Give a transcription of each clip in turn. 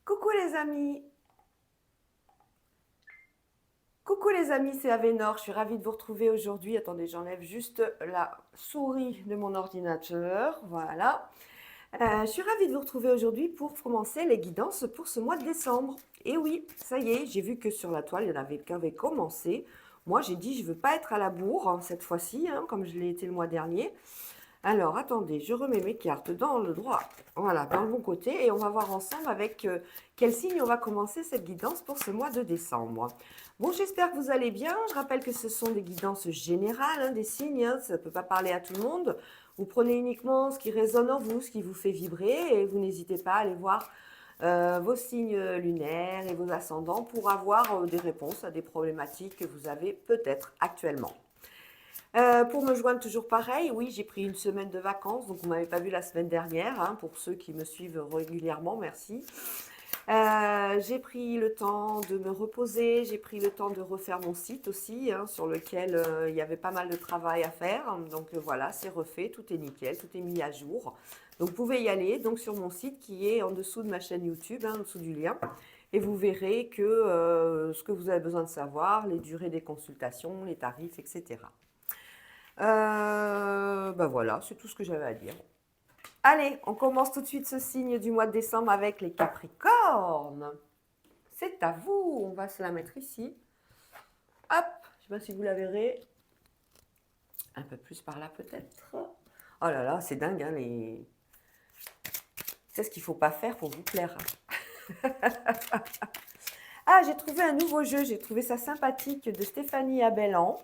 Coucou les amis, coucou les amis, c'est Avénor, je suis ravie de vous retrouver aujourd'hui. Attendez, j'enlève juste la souris de mon ordinateur, voilà. Je suis ravie de vous retrouver aujourd'hui pour commencer les guidances pour ce mois de décembre. Et oui, ça y est, j'ai vu que sur la toile, il y en avait qui avaient commencé. Moi, j'ai dit, je ne veux pas être à la bourre hein, cette fois-ci, hein, comme je l'ai été le mois dernier. Alors, attendez, je remets mes cartes dans le droit, voilà, dans le bon côté, et on va voir ensemble avec quel signe on va commencer cette guidance pour ce mois de décembre. Bon, j'espère que vous allez bien. Je rappelle que ce sont des guidances générales, hein, des signes, hein, ça ne peut pas parler à tout le monde. Vous prenez uniquement ce qui résonne en vous, ce qui vous fait vibrer, et vous n'hésitez pas à aller voir vos signes lunaires et vos ascendants pour avoir des réponses à des problématiques que vous avez peut-être actuellement. Pour me joindre, toujours pareil, oui, j'ai pris une semaine de vacances, donc vous ne m'avez pas vu la semaine dernière, hein, pour ceux qui me suivent régulièrement, merci. J'ai pris le temps de me reposer, j'ai pris le temps de refaire mon site aussi, hein, sur lequel il y avait pas mal de travail à faire. Donc voilà, c'est refait, tout est nickel, tout est mis à jour. Donc vous pouvez y aller donc sur mon site qui est en dessous de ma chaîne YouTube, hein, en dessous du lien. Et vous verrez que ce que vous avez besoin de savoir, les durées des consultations, les tarifs, etc. Ben voilà, c'est tout ce que j'avais à dire. Allez, on commence tout de suite ce signe du mois de décembre avec les Capricornes. C'est à vous, on va se la mettre ici. Hop, je ne sais pas si vous la verrez. Un peu plus par là peut-être. Oh là là, c'est dingue, hein, les... C'est ce qu'il ne faut pas faire pour vous plaire. Ah, j'ai trouvé un nouveau jeu, j'ai trouvé ça sympathique de Stéphanie Abellan.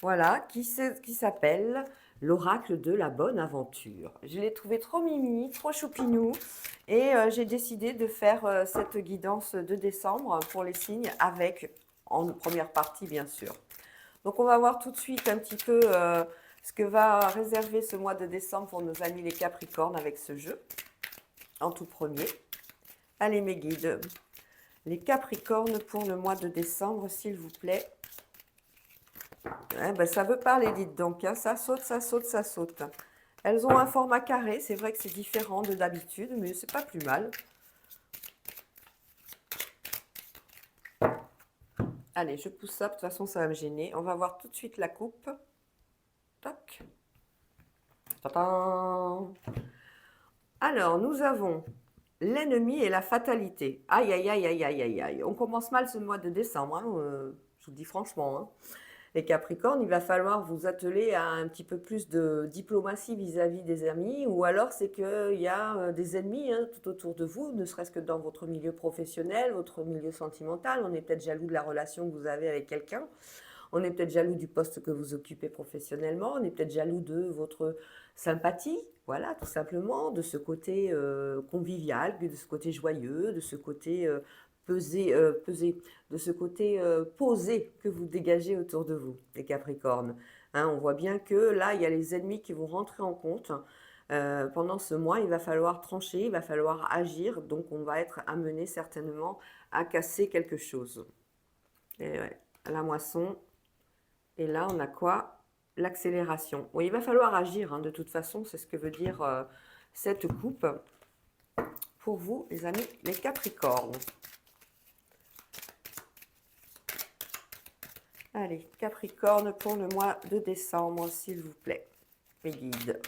Voilà, qui s'appelle l'oracle de la bonne aventure. Je l'ai trouvé trop mimi, trop choupinou, et j'ai décidé de faire cette guidance de décembre pour les signes avec, en première partie bien sûr. Donc on va voir tout de suite un petit peu ce que va réserver ce mois de décembre pour nos amis les Capricornes avec ce jeu, en tout premier. Allez mes guides, les Capricornes pour le mois de décembre, s'il vous plaît. Ben, ça veut parler, dites donc, hein. Ça saute, ça saute, ça saute. Elles ont un format carré, c'est vrai que c'est différent de d'habitude, mais c'est pas plus mal. Allez, je pousse ça, de toute façon ça va me gêner. On va voir tout de suite la coupe. Toc. Tadam. Alors, nous avons l'ennemi et la fatalité. Aïe, aïe, aïe, aïe, aïe, aïe, aïe. On commence mal ce mois de décembre, hein, je vous dis franchement, hein. Les Capricornes, il va falloir vous atteler à un petit peu plus de diplomatie vis-à-vis des amis, ou alors c'est qu'il y a des ennemis hein, tout autour de vous, ne serait-ce que dans votre milieu professionnel, votre milieu sentimental. On est peut-être jaloux de la relation que vous avez avec quelqu'un, on est peut-être jaloux du poste que vous occupez professionnellement, on est peut-être jaloux de votre sympathie, voilà, tout simplement, de ce côté convivial, de ce côté joyeux, de ce côté pesé, de ce côté posé que vous dégagez autour de vous, les Capricornes. Hein, on voit bien que là, il y a les ennemis qui vont rentrer en compte. Pendant ce mois, il va falloir trancher, il va falloir agir, donc on va être amené certainement à casser quelque chose. Et ouais, la moisson. Et là, on a quoi? L'accélération. Oui, il va falloir agir, hein, de toute façon, c'est ce que veut dire cette coupe pour vous, les amis, les Capricornes. Allez, Capricorne pour le mois de décembre, s'il vous plaît, mes guides.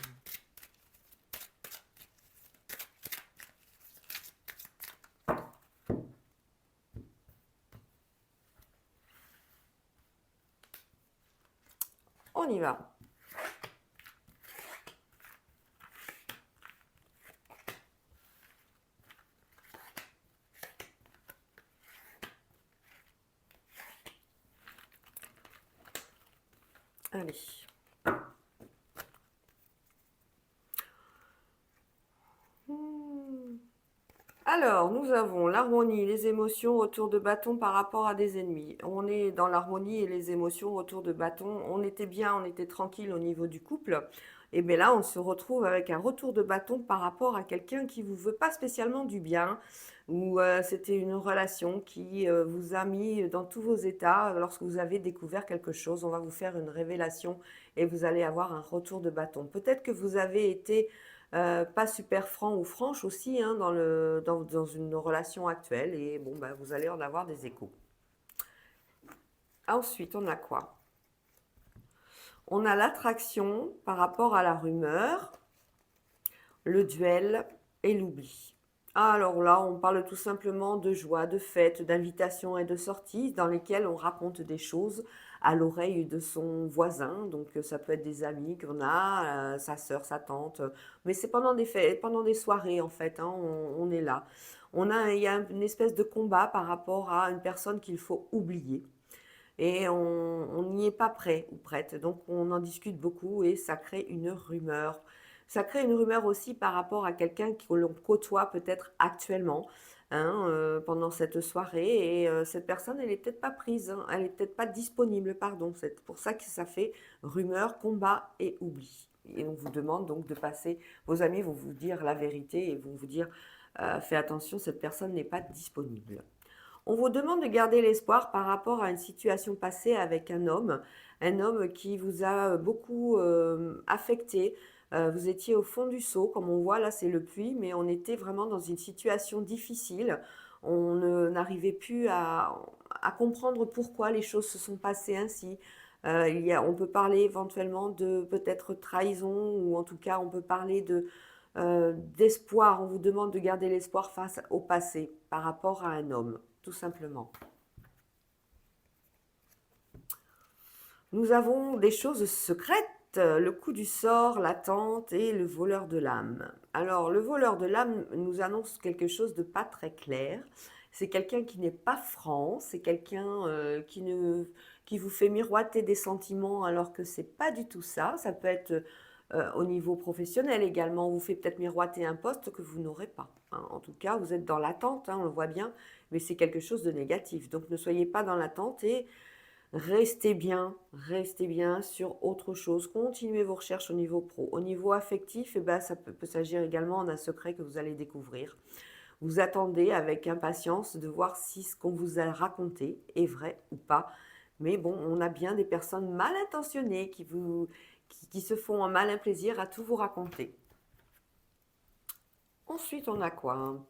On y va. Allez. Alors, nous avons l'harmonie, les émotions autour de bâton par rapport à des ennemis. On est dans l'harmonie et les émotions autour de bâton. On était bien, on était tranquille au niveau du couple. Et bien là, on se retrouve avec un retour de bâton par rapport à quelqu'un qui ne vous veut pas spécialement du bien, ou c'était une relation qui vous a mis dans tous vos états lorsque vous avez découvert quelque chose. On va vous faire une révélation et vous allez avoir un retour de bâton. Peut-être que vous avez été pas super franc ou franche aussi hein, dans une relation actuelle. Et bon, bah, vous allez en avoir des échos. Ensuite, on a quoi? On a l'attraction par rapport à la rumeur, le duel et l'oubli. Alors là, on parle tout simplement de joie, de fête, d'invitation et de sorties dans lesquelles on raconte des choses à l'oreille de son voisin. Donc ça peut être des amis qu'on a, sa sœur, sa tante. Mais c'est pendant des fêtes, pendant des soirées en fait, hein, on est là. Il y a une espèce de combat par rapport à une personne qu'il faut oublier. Et on n'y est pas prêt ou prête. Donc on en discute beaucoup et ça crée une rumeur. Ça crée une rumeur aussi par rapport à quelqu'un que l'on côtoie peut-être actuellement hein, pendant cette soirée. Et cette personne, elle n'est peut-être pas prise, hein, elle n'est peut-être pas disponible, pardon. C'est pour ça que ça fait rumeur, combat et oubli. Et on vous demande donc de passer, vos amis vont vous dire la vérité et vont vous dire, fais attention, cette personne n'est pas disponible. On vous demande de garder l'espoir par rapport à une situation passée avec un homme qui vous a beaucoup affecté. Vous étiez au fond du seau, comme on voit là, c'est le puits, mais on était vraiment dans une situation difficile. N'arrivait plus à comprendre pourquoi les choses se sont passées ainsi. On peut parler éventuellement de peut-être trahison, ou en tout cas, on peut parler d'espoir. On vous demande de garder l'espoir face au passé par rapport à un homme, tout simplement. Nous avons des choses secrètes, le coup du sort, l'attente et le voleur de l'âme. Alors, le voleur de l'âme nous annonce quelque chose de pas très clair. C'est quelqu'un qui n'est pas franc, c'est quelqu'un qui vous fait miroiter des sentiments alors que c'est pas du tout ça. Ça peut être au niveau professionnel également. On vous fait peut-être miroiter un poste que vous n'aurez pas, hein. En tout cas, vous êtes dans l'attente, hein, on le voit bien, mais c'est quelque chose de négatif. Donc, ne soyez pas dans l'attente et restez bien sur autre chose. Continuez vos recherches au niveau pro. Au niveau affectif, eh ben, ça peut s'agir également d'un secret que vous allez découvrir. Vous attendez avec impatience de voir si ce qu'on vous a raconté est vrai ou pas. Mais bon, on a bien des personnes mal intentionnées qui se font un malin plaisir à tout vous raconter. Ensuite, on a quoi, hein?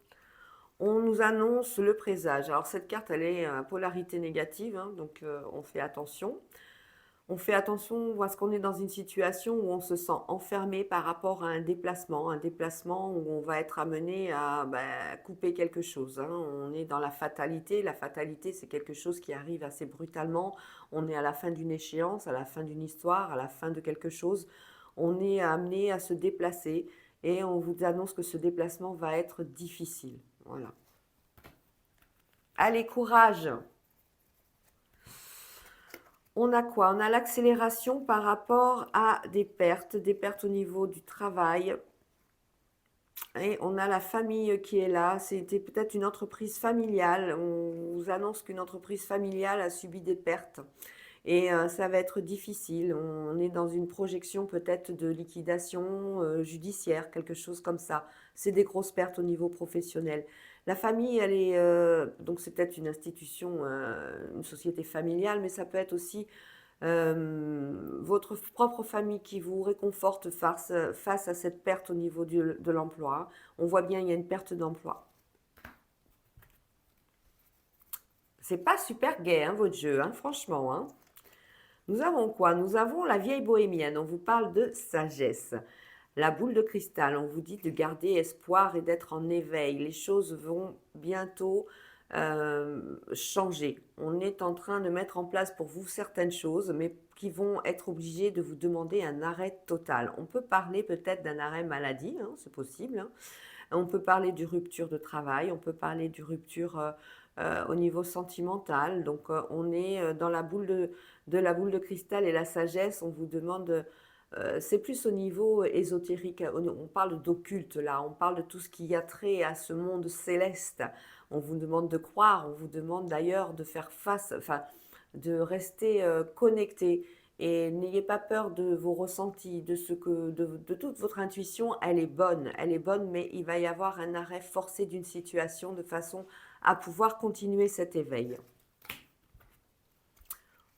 On nous annonce le présage. Alors cette carte, elle est à polarité négative, hein, donc on fait attention. On fait attention parce qu'on est dans une situation où on se sent enfermé par rapport à un déplacement où on va être amené à couper quelque chose, hein. On est dans la fatalité. La fatalité, c'est quelque chose qui arrive assez brutalement. On est à la fin d'une échéance, à la fin d'une histoire, à la fin de quelque chose. On est amené à se déplacer et on vous annonce que ce déplacement va être difficile. Voilà. Allez, courage! On a quoi? On a l'accélération par rapport à des pertes au niveau du travail. Et on a la famille qui est là. C'était peut-être une entreprise familiale. On vous annonce qu'une entreprise familiale a subi des pertes. Et ça va être difficile. On est dans une projection peut-être de liquidation judiciaire, quelque chose comme ça. C'est des grosses pertes au niveau professionnel. La famille, elle est donc c'est peut-être une institution, une société familiale, mais ça peut être aussi votre propre famille qui vous réconforte face à cette perte au niveau de l'emploi. On voit bien il y a une perte d'emploi. C'est pas super gai, hein, votre jeu, hein, franchement, hein. Nous avons quoi? Nous avons la vieille bohémienne. On vous parle de sagesse. La boule de cristal, on vous dit de garder espoir et d'être en éveil. Les choses vont bientôt changer. On est en train de mettre en place pour vous certaines choses, mais qui vont être obligées de vous demander un arrêt total. On peut parler peut-être d'un arrêt maladie, hein, c'est possible, hein. On peut parler du rupture de travail, on peut parler du rupture au niveau sentimental. Donc on est dans de la boule de cristal et la sagesse. On vous demande, c'est plus au niveau ésotérique. On parle d'occulte là, on parle de tout ce qui a trait à ce monde céleste. On vous demande de croire, on vous demande d'ailleurs de faire face, enfin, de rester connecté. Et n'ayez pas peur de vos ressentis, de toute votre intuition, elle est bonne, mais il va y avoir un arrêt forcé d'une situation de façon à pouvoir continuer cet éveil.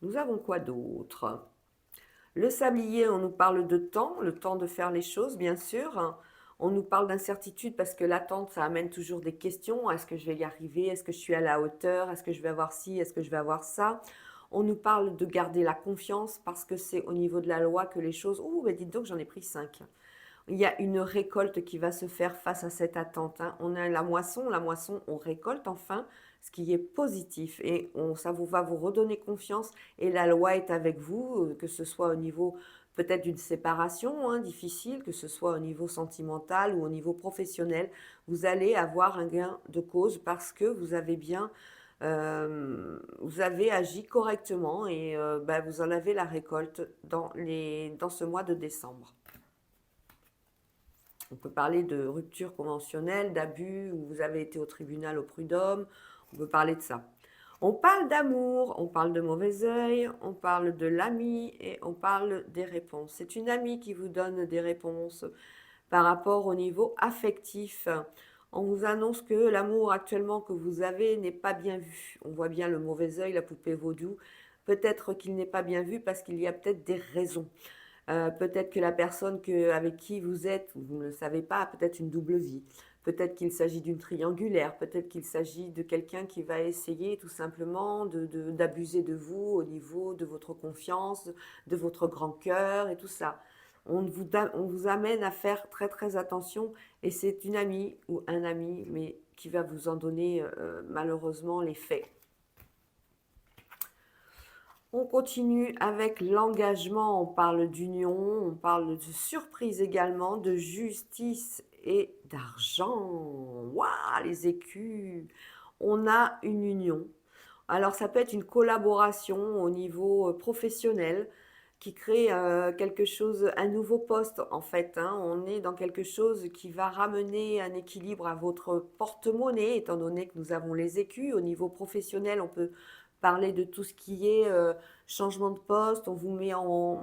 Nous avons quoi d'autre? Le sablier, on nous parle de temps, le temps de faire les choses, bien sûr. On nous parle d'incertitude parce que l'attente, ça amène toujours des questions. Est-ce que je vais y arriver? Est-ce que je suis à la hauteur? Est-ce que je vais avoir ci? Est-ce que je vais avoir ça? On nous parle de garder la confiance parce que c'est au niveau de la loi que les choses... Ouh, ben dites donc, j'en ai pris 5. Il y a une récolte qui va se faire face à cette attente, hein. On a la moisson, on récolte enfin ce qui est positif et ça vous va vous redonner confiance et la loi est avec vous, que ce soit au niveau peut-être d'une séparation hein, difficile, que ce soit au niveau sentimental ou au niveau professionnel, vous allez avoir un gain de cause parce que vous avez agi correctement et bah, vous en avez la récolte dans ce mois de décembre. On peut parler de rupture conventionnelle, d'abus, où vous avez été au tribunal au prud'homme. On peut parler de ça. On parle d'amour, on parle de mauvais œil, on parle de l'ami et on parle des réponses. C'est une amie qui vous donne des réponses par rapport au niveau affectif. On vous annonce que l'amour actuellement que vous avez n'est pas bien vu. On voit bien le mauvais œil, la poupée vaudou. Peut-être qu'il n'est pas bien vu parce qu'il y a peut-être des raisons. Peut-être que la personne avec qui vous êtes, vous ne le savez pas, a peut-être une double vie. Peut-être qu'il s'agit d'une triangulaire, peut-être qu'il s'agit de quelqu'un qui va essayer tout simplement d'abuser de vous au niveau de votre confiance, de votre grand cœur et tout ça. On vous amène à faire très très attention et c'est une amie ou un ami, mais qui va vous en donner malheureusement les faits. On continue avec l'engagement, on parle d'union, on parle de surprise également, de justice et d'argent. Waouh, les écus! On a une union. Alors ça peut être une collaboration au niveau professionnel qui crée quelque chose, un nouveau poste en fait, hein. On est dans quelque chose qui va ramener un équilibre à votre porte-monnaie, étant donné que nous avons les écus. Au niveau professionnel, on peut parler de tout ce qui est changement de poste, on vous met en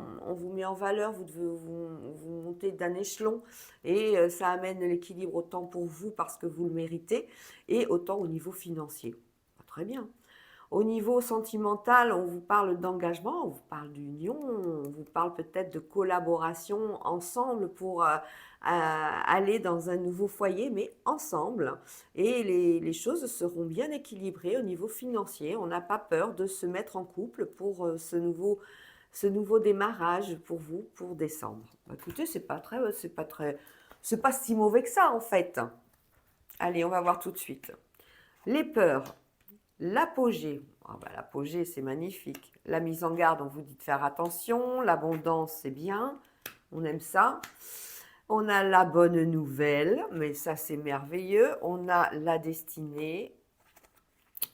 valeur, vous devez vous montez d'un échelon et ça amène l'équilibre autant pour vous parce que vous le méritez et autant au niveau financier. Très bien. Au niveau sentimental, on vous parle d'engagement, on vous parle d'union, on vous parle peut-être de collaboration ensemble pour aller dans un nouveau foyer, mais ensemble. Et les choses seront bien équilibrées au niveau financier. On n'a pas peur de se mettre en couple pour ce nouveau démarrage pour vous, pour décembre. Écoutez, c'est pas si mauvais que ça en fait. Allez, on va voir tout de suite. Les peurs. L'apogée, l'apogée c'est magnifique. La mise en garde, on vous dit de faire attention. L'abondance, c'est bien, on aime ça. On a la bonne nouvelle, mais ça c'est merveilleux. On a la destinée,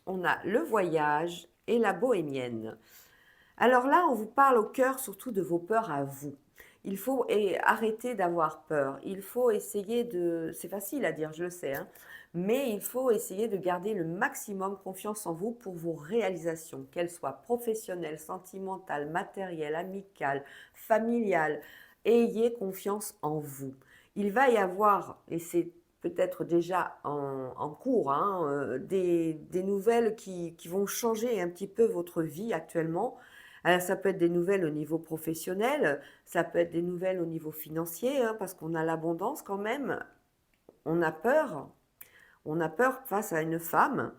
on a le voyage et la bohémienne. Alors là, on vous parle au cœur surtout de vos peurs à vous. Il faut arrêter d'avoir peur. Il faut essayer de... C'est facile à dire, je le sais, hein, mais il faut essayer de garder le maximum confiance en vous pour vos réalisations, qu'elles soient professionnelles, sentimentales, matérielles, amicales, familiales. Ayez confiance en vous. Il va y avoir, et c'est peut-être déjà en cours, hein, des nouvelles qui vont changer un petit peu votre vie actuellement. Alors, ça peut être des nouvelles au niveau professionnel, ça peut être des nouvelles au niveau financier, hein, parce qu'on a l'abondance quand même. On a peur. On a peur face à une femme.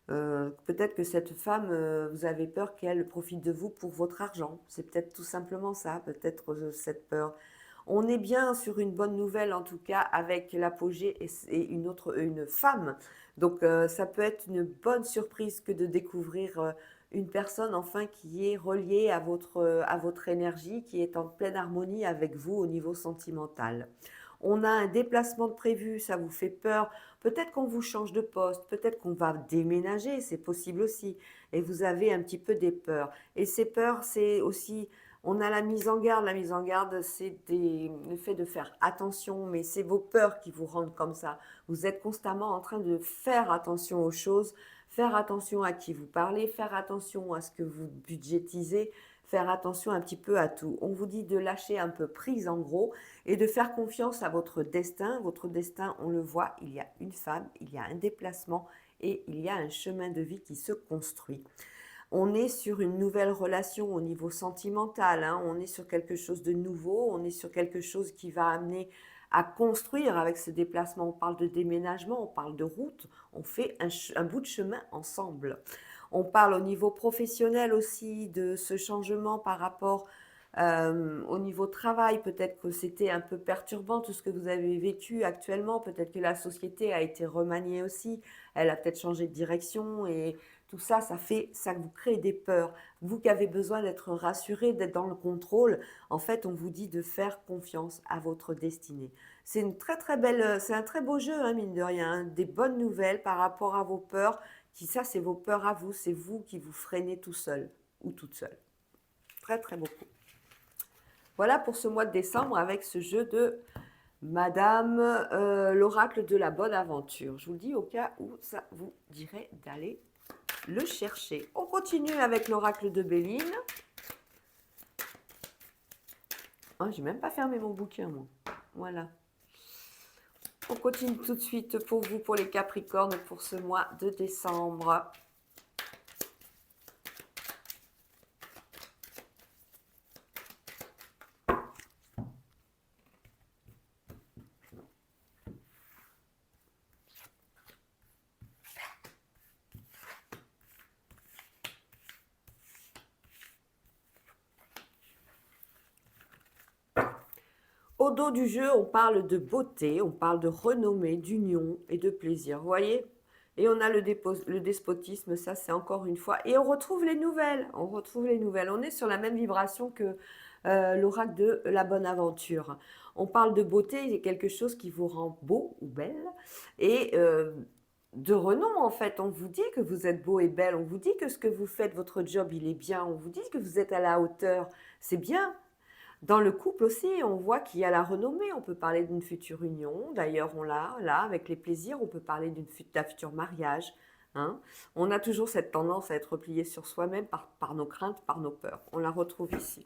Peut-être que cette femme, vous avez peur qu'elle profite de vous pour votre argent. C'est peut-être tout simplement ça, peut-être cette peur. On est bien sur une bonne nouvelle en tout cas avec l'apogée et une femme. Donc ça peut être une bonne surprise que de découvrir une personne enfin qui est reliée à votre énergie, qui est en pleine harmonie avec vous au niveau sentimental. On a un déplacement de prévu, ça vous fait peur. Peut-être qu'on vous change de poste, peut-être qu'on va déménager, c'est possible aussi. Et vous avez un petit peu des peurs. Et ces peurs, c'est aussi, on a la mise en garde. La mise en garde, c'est le fait de faire attention, mais c'est vos peurs qui vous rendent comme ça. Vous êtes constamment en train de faire attention aux choses, faire attention à qui vous parlez, faire attention à ce que vous budgétisez, faire attention un petit peu à tout. On vous dit de lâcher un peu prise en gros et de faire confiance à votre destin. Votre destin, on le voit, il y a une femme, il y a un déplacement et il y a un chemin de vie qui se construit. On est sur une nouvelle relation au niveau sentimental, hein. On est sur quelque chose de nouveau, on est sur quelque chose qui va amener à construire avec ce déplacement. On parle de déménagement, on parle de route, on fait un bout de chemin ensemble. On parle au niveau professionnel aussi de ce changement par rapport au niveau travail. Peut-être que c'était un peu perturbant tout ce que vous avez vécu actuellement. Peut-être que la société a été remaniée aussi. Elle a peut-être changé de direction et tout ça, ça vous crée des peurs. Vous qui avez besoin d'être rassuré, d'être dans le contrôle, en fait, on vous dit de faire confiance à votre destinée. C'est une très très belle, c'est un très beau jeu, hein, mine de rien, hein. Des bonnes nouvelles par rapport à vos peurs. Ça, c'est vos peurs à vous, c'est vous qui vous freinez tout seul ou toute seule. Très très beau. Voilà pour ce mois de décembre avec ce jeu de Madame l'oracle de la bonne aventure. Je vous le dis au cas où ça vous dirait d'aller le chercher. On continue avec l'oracle de Béline. Oh, j'ai même pas fermé mon bouquin, moi. Voilà. On continue tout de suite pour vous, pour les Capricornes, pour ce mois de décembre. Au dos du jeu, on parle de beauté, on parle de renommée, d'union et de plaisir. Vous voyez? Et on a le despotisme, ça c'est encore une fois. Et on retrouve les nouvelles. On retrouve les nouvelles. On est sur la même vibration que l'oracle de la bonne aventure. On parle de beauté, il y a quelque chose qui vous rend beau ou belle. Et de renom, en fait. On vous dit que vous êtes beau et belle. On vous dit que ce que vous faites, votre job, il est bien. On vous dit que vous êtes à la hauteur. C'est bien. Dans le couple aussi, on voit qu'il y a la renommée. On peut parler d'une future union. D'ailleurs, on l'a là, avec les plaisirs, on peut parler d'un futur mariage. Hein. On a toujours cette tendance à être replié sur soi-même par nos craintes, par nos peurs. On la retrouve ici.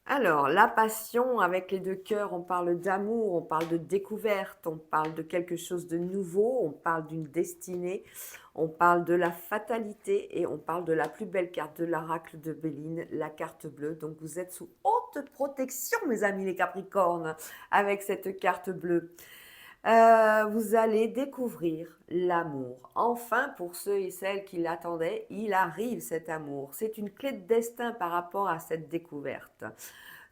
Alors, la passion avec les deux cœurs, on parle d'amour, on parle de découverte, on parle de quelque chose de nouveau, on parle d'une destinée, on parle de la fatalité et on parle de la plus belle carte de l'oracle de Béline, la carte bleue. Donc, vous êtes sous haute protection, mes amis les Capricornes, avec cette carte bleue. Vous allez découvrir l'amour. Enfin, pour ceux et celles qui l'attendaient, il arrive cet amour. C'est une clé de destin par rapport à cette découverte.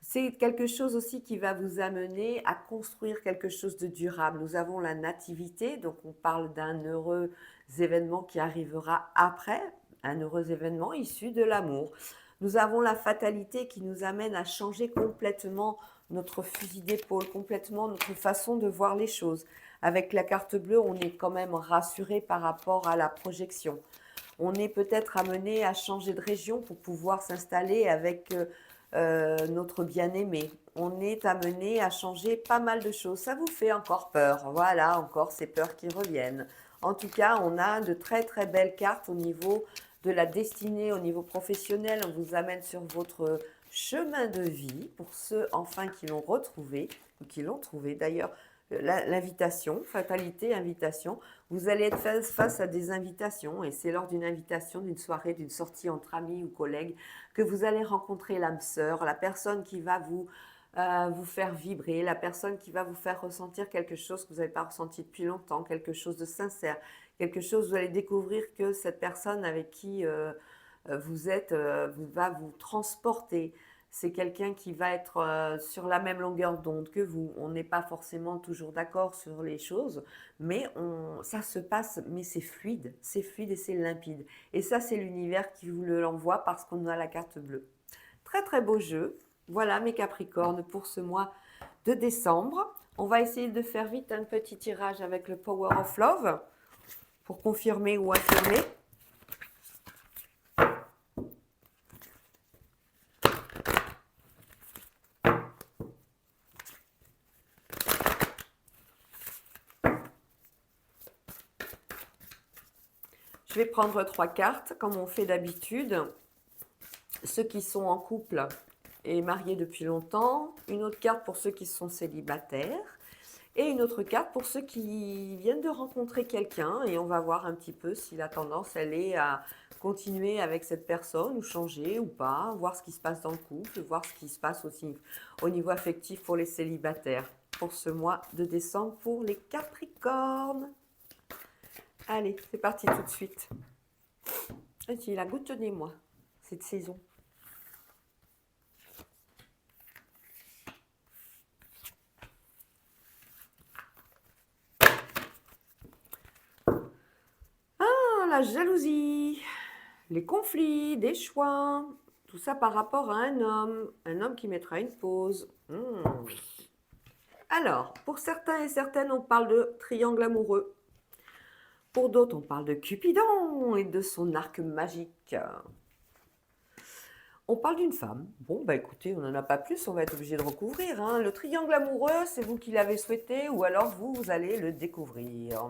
C'est quelque chose aussi qui va vous amener à construire quelque chose de durable. Nous avons la nativité, donc on parle d'un heureux événement qui arrivera après, un heureux événement issu de l'amour. Nous avons la fatalité qui nous amène à changer complètement notre fusil d'épaule, complètement notre façon de voir les choses. Avec la carte bleue, on est quand même rassuré par rapport à la projection. On est peut-être amené à changer de région pour pouvoir s'installer avec notre bien-aimé. On est amené à changer pas mal de choses. Ça vous fait encore peur. Voilà, encore ces peurs qui reviennent. En tout cas, on a de très très belles cartes au niveau de la destinée, au niveau professionnel. On vous amène sur votre chemin de vie pour ceux enfin qui l'ont retrouvé ou qui l'ont trouvé. D'ailleurs, l'invitation, fatalité, invitation. Vous allez être face à des invitations et c'est lors d'une invitation, d'une soirée, d'une sortie entre amis ou collègues que vous allez rencontrer l'âme sœur, la personne qui va vous faire vibrer, la personne qui va vous faire ressentir quelque chose que vous n'avez pas ressenti depuis longtemps, quelque chose de sincère, quelque chose, vous allez découvrir que cette personne avec qui vous êtes va vous transporter. C'est quelqu'un qui va être sur la même longueur d'onde que vous. On n'est pas forcément toujours d'accord sur les choses, mais ça se passe, mais c'est fluide et c'est limpide. Et ça, c'est l'univers qui vous l'envoie parce qu'on a la carte bleue. Très très beau jeu. Voilà mes Capricornes pour ce mois de décembre. On va essayer de faire vite un petit tirage avec le Power of Love pour confirmer ou affirmer. Je vais prendre 3 cartes, comme on fait d'habitude. Ceux qui sont en couple et mariés depuis longtemps. Une autre carte pour ceux qui sont célibataires. Et une autre carte pour ceux qui viennent de rencontrer quelqu'un. Et on va voir un petit peu si la tendance, elle est à continuer avec cette personne ou changer ou pas. Voir ce qui se passe dans le couple, voir ce qui se passe aussi au niveau affectif pour les célibataires. pour ce mois de décembre pour les Capricornes. Allez, c'est parti tout de suite. Il a goutte de nez, moi, cette saison. Ah, la jalousie, les conflits, des choix, tout ça par rapport à un homme qui mettra une pause. Alors, pour certains et certaines, on parle de triangle amoureux. Pour d'autres, on parle de Cupidon et de son arc magique. On parle d'une femme. Bon, bah écoutez, on n'en a pas plus, on va être obligé de recouvrir. Hein. Le triangle amoureux, c'est vous qui l'avez souhaité ou alors vous allez le découvrir.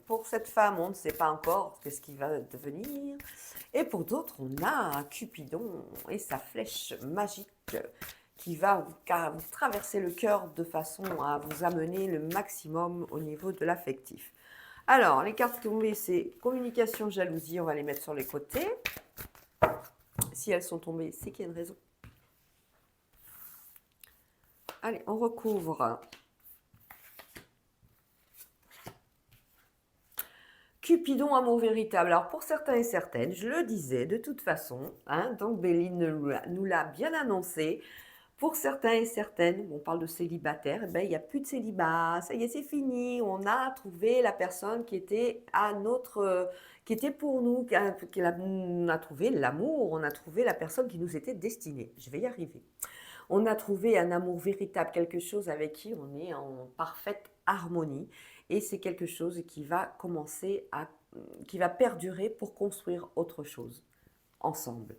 Pour cette femme, on ne sait pas encore ce qui va devenir. Et pour d'autres, on a Cupidon et sa flèche magique qui va vous traverser le cœur de façon à vous amener le maximum au niveau de l'affectif. Alors, les cartes tombées, c'est communication, jalousie, on va les mettre sur les côtés. Si elles sont tombées, c'est qu'il y a une raison. Allez, on recouvre. Cupidon, amour véritable. Alors, pour certains et certaines, je le disais de toute façon, hein, donc Béline nous l'a bien annoncé. Pour certains et certaines, on parle de célibataires, ben, il n'y a plus de célibat, ça y est, c'est fini. On a trouvé la personne qui était qui était pour nous, on a trouvé l'amour, on a trouvé la personne qui nous était destinée. Je vais y arriver. On a trouvé un amour véritable, quelque chose avec qui on est en parfaite harmonie. Et c'est quelque chose qui va qui va perdurer pour construire autre chose ensemble.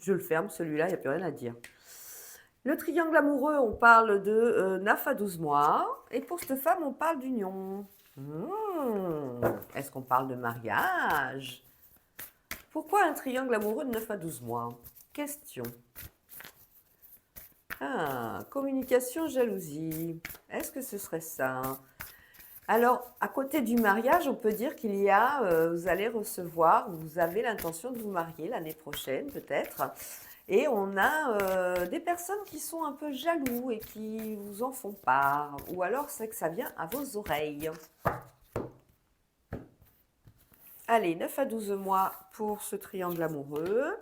Je le ferme, celui-là, il n'y a plus rien à dire. Le triangle amoureux, on parle de 9 à 12 mois. Et pour cette femme, on parle d'union. Est-ce qu'on parle de mariage? Pourquoi un triangle amoureux de 9 à 12 mois? Question. Communication, jalousie. Est-ce que ce serait ça? Alors, à côté du mariage, on peut dire qu'il y a, vous allez recevoir, vous avez l'intention de vous marier l'année prochaine peut-être. Et on a des personnes qui sont un peu jaloux et qui vous en font part. Ou alors c'est que ça vient à vos oreilles. Allez, 9 à 12 mois pour ce triangle amoureux.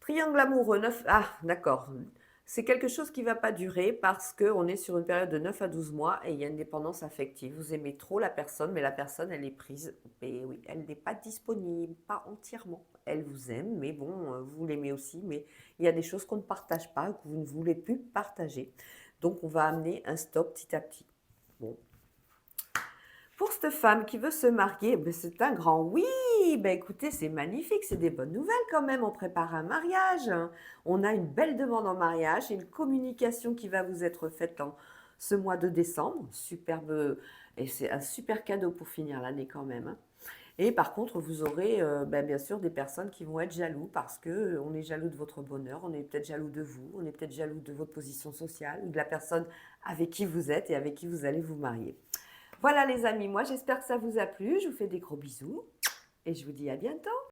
Triangle amoureux, 9... Ah, d'accord. C'est quelque chose qui ne va pas durer parce qu'on est sur une période de 9 à 12 mois et il y a une dépendance affective. Vous aimez trop la personne, mais la personne, elle est prise. Et oui, elle n'est pas disponible, pas entièrement. Elle vous aime, mais bon, vous l'aimez aussi, mais il y a des choses qu'on ne partage pas, que vous ne voulez plus partager. Donc, on va amener un stop petit à petit. Bon. Pour cette femme qui veut se marier, ben c'est un grand oui. Ben écoutez, c'est magnifique, c'est des bonnes nouvelles quand même. On prépare un mariage. On a une belle demande en mariage et une communication qui va vous être faite en ce mois de décembre. Superbe, et c'est un super cadeau pour finir l'année quand même. Hein. Et par contre, vous aurez bien sûr des personnes qui vont être jaloux parce que on est jaloux de votre bonheur, on est peut-être jaloux de vous, on est peut-être jaloux de votre position sociale ou de la personne avec qui vous êtes et avec qui vous allez vous marier. Voilà les amis, moi j'espère que ça vous a plu, je vous fais des gros bisous et je vous dis à bientôt.